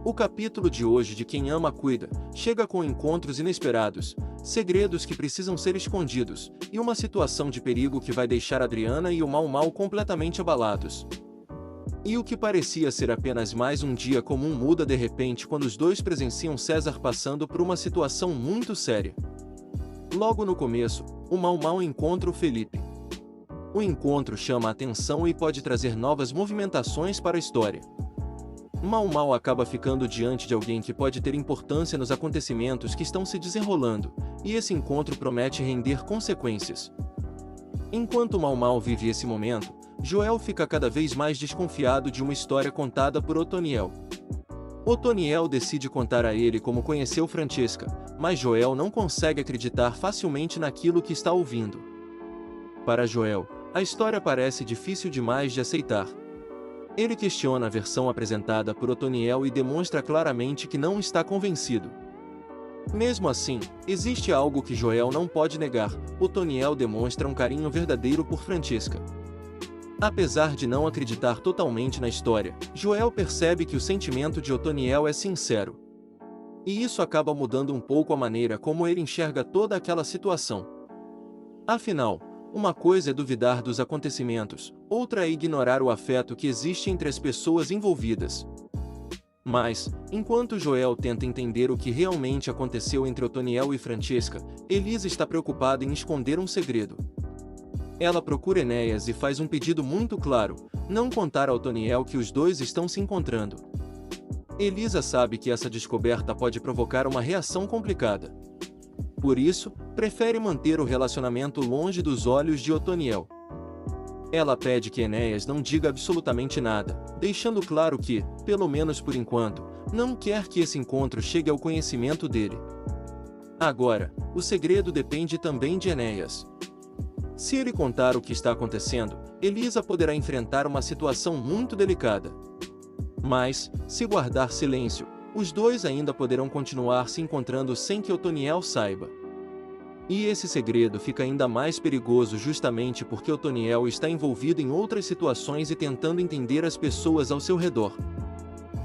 O capítulo de hoje de Quem Ama Cuida chega com encontros inesperados, segredos que precisam ser escondidos, e uma situação de perigo que vai deixar Adriana e o Mau completamente abalados. E o que parecia ser apenas mais um dia comum muda de repente quando os dois presenciam César passando por uma situação muito séria. Logo no começo, o Mau encontra o Felipe. O encontro chama a atenção e pode trazer novas movimentações para a história. Mau acaba ficando diante de alguém que pode ter importância nos acontecimentos que estão se desenrolando, e esse encontro promete render consequências. Enquanto Mau vive esse momento, Joel fica cada vez mais desconfiado de uma história contada por Otoniel. Otoniel decide contar a ele como conheceu Francesca, mas Joel não consegue acreditar facilmente naquilo que está ouvindo. Para Joel, a história parece difícil demais de aceitar. Ele questiona a versão apresentada por Otoniel e demonstra claramente que não está convencido. Mesmo assim, existe algo que Joel não pode negar: Otoniel demonstra um carinho verdadeiro por Francesca. Apesar de não acreditar totalmente na história, Joel percebe que o sentimento de Otoniel é sincero. E isso acaba mudando um pouco a maneira como ele enxerga toda aquela situação. Afinal, uma coisa é duvidar dos acontecimentos, outra é ignorar o afeto que existe entre as pessoas envolvidas. Mas, enquanto Joel tenta entender o que realmente aconteceu entre Otoniel e Francesca, Elisa está preocupada em esconder um segredo. Ela procura Enéas e faz um pedido muito claro: não contar a Otoniel que os dois estão se encontrando. Elisa sabe que essa descoberta pode provocar uma reação complicada. Por isso, prefere manter o relacionamento longe dos olhos de Otoniel. Ela pede que Enéas não diga absolutamente nada, deixando claro que, pelo menos por enquanto, não quer que esse encontro chegue ao conhecimento dele. Agora, o segredo depende também de Enéas. Se ele contar o que está acontecendo, Elisa poderá enfrentar uma situação muito delicada. Mas, se guardar silêncio, os dois ainda poderão continuar se encontrando sem que Otoniel saiba. E esse segredo fica ainda mais perigoso justamente porque Otoniel está envolvido em outras situações e tentando entender as pessoas ao seu redor.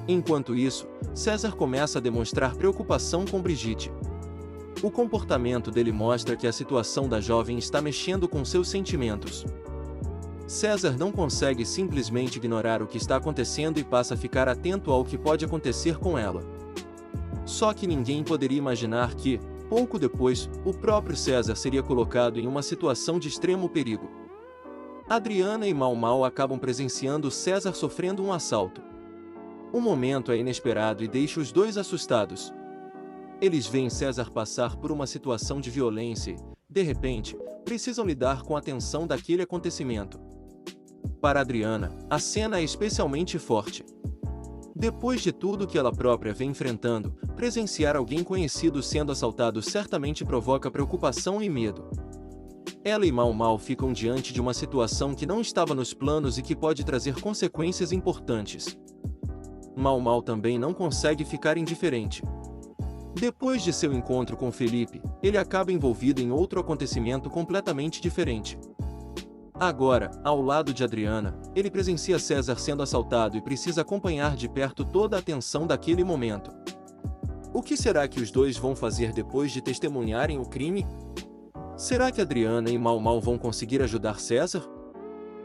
Enquanto isso, César começa a demonstrar preocupação com Brigitte. O comportamento dele mostra que a situação da jovem está mexendo com seus sentimentos. César não consegue simplesmente ignorar o que está acontecendo e passa a ficar atento ao que pode acontecer com ela. Só que ninguém poderia imaginar que, pouco depois, o próprio César seria colocado em uma situação de extremo perigo. Adriana e Mau acabam presenciando César sofrendo um assalto. O momento é inesperado e deixa os dois assustados. Eles veem César passar por uma situação de violência e, de repente, precisam lidar com a tensão daquele acontecimento. Para Adriana, a cena é especialmente forte. Depois de tudo que ela própria vem enfrentando, presenciar alguém conhecido sendo assaltado certamente provoca preocupação e medo. Ela e Mau ficam diante de uma situação que não estava nos planos e que pode trazer consequências importantes. Mau também não consegue ficar indiferente. Depois de seu encontro com Felipe, ele acaba envolvido em outro acontecimento completamente diferente. Agora, ao lado de Adriana, ele presencia César sendo assaltado e precisa acompanhar de perto toda a tensão daquele momento. O que será que os dois vão fazer depois de testemunharem o crime? Será que Adriana e Mau vão conseguir ajudar César?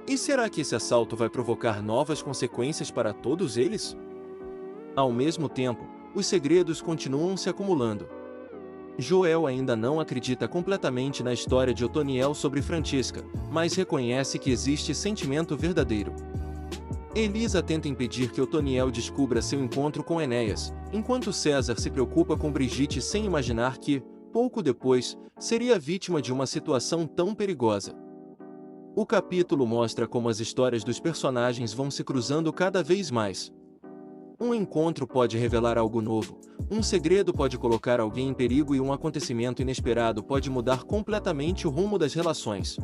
E será que esse assalto vai provocar novas consequências para todos eles? Ao mesmo tempo, os segredos continuam se acumulando. Joel ainda não acredita completamente na história de Otoniel sobre Francesca, mas reconhece que existe sentimento verdadeiro. Elisa tenta impedir que Otoniel descubra seu encontro com Enéas, enquanto César se preocupa com Brigitte sem imaginar que, pouco depois, seria vítima de uma situação tão perigosa. O capítulo mostra como as histórias dos personagens vão se cruzando cada vez mais. Um encontro pode revelar algo novo, um segredo pode colocar alguém em perigo e um acontecimento inesperado pode mudar completamente o rumo das relações.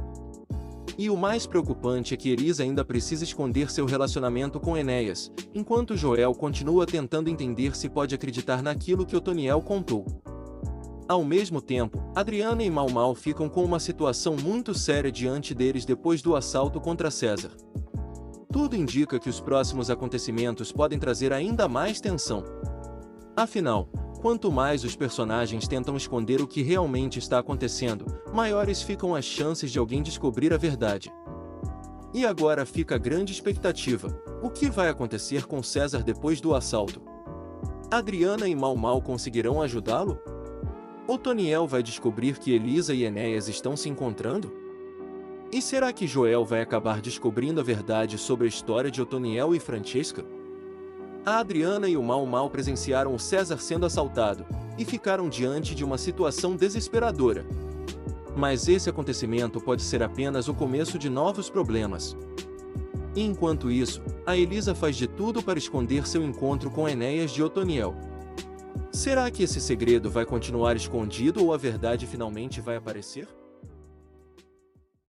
E o mais preocupante é que Elisa ainda precisa esconder seu relacionamento com Enéas, enquanto Joel continua tentando entender se pode acreditar naquilo que Otoniel contou. Ao mesmo tempo, Adriana e Mau ficam com uma situação muito séria diante deles depois do assalto contra César. Tudo indica que os próximos acontecimentos podem trazer ainda mais tensão. Afinal, quanto mais os personagens tentam esconder o que realmente está acontecendo, maiores ficam as chances de alguém descobrir a verdade. E agora fica a grande expectativa: o que vai acontecer com César depois do assalto? Adriana e Mau Mau conseguirão ajudá-lo? Otoniel vai descobrir que Elisa e Enéas estão se encontrando? E será que Joel vai acabar descobrindo a verdade sobre a história de Otoniel e Francesca? A Adriana e o Mau Mau presenciaram o César sendo assaltado, e ficaram diante de uma situação desesperadora. Mas esse acontecimento pode ser apenas o começo de novos problemas. E enquanto isso, a Elisa faz de tudo para esconder seu encontro com Enéas de Otoniel. Será que esse segredo vai continuar escondido ou a verdade finalmente vai aparecer?